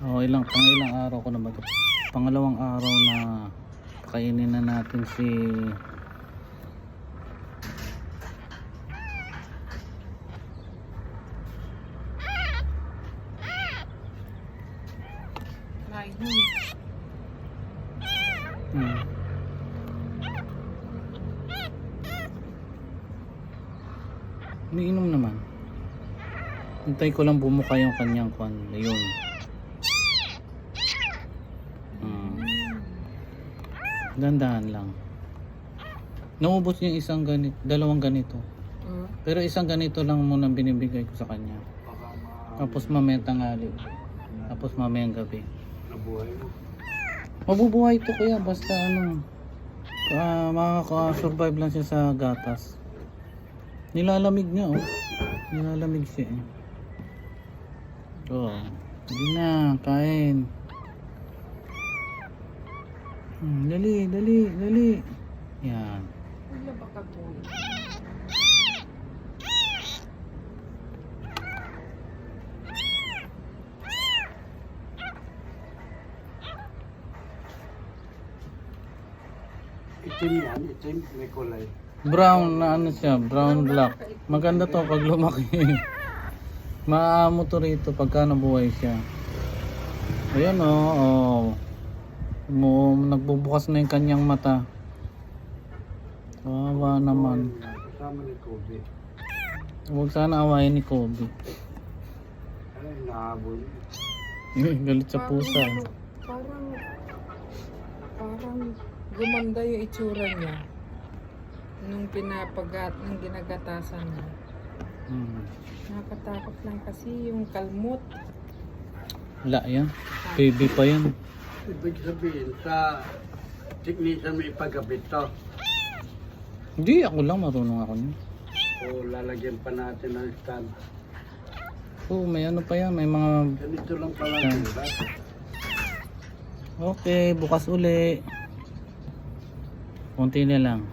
Oh, ilang araw ko na ba ito? Pangalawang araw na kainin na natin si umiinom naman. Hintay ko lang bumuka yung kanyang kwan. Ayun. Dandahan lang. Naubos yung isang ganito, dalawang ganito. Pero isang ganito lang muna binibigay ko sa kanya. Tapos mamaya tanghali. Tapos mamayang gabi. Nabuhay mo. Mabubuhay to kuya basta ano. Makaka-survive lang siya sa gatas. Nilalamig niya oh. Nilalamig siya eh. Oh, hindi na, kain. Dali. Yan. Wala ba ka po? Itim yan, itim, may kulay. Brown na ano siya, brown black. Maganda to pag lumaki. Maamo to rito pagka nabuhay siya. Ayan oh. Nagbubukas na yung kanyang mata. Kawawa naman. Kasama ni Kobe. Huwag sana awayin ni Kobe. Ay, nahabol. Galit sa pusa. Parang gumanda yung itsura niya nung nung ginagatasan niya. Nakatakot lang kasi yung kalmot. Wala yan. Baby pa yan. Ibig sabihin, sa tiknisan mo ipagabit to. Hindi, ako lang marunong ako niya. O lalagyan pa natin ng stand. Oo, may ano pa yan. May mga... Ganito lang pala. Diba? Okay, bukas uli. Konti na lang.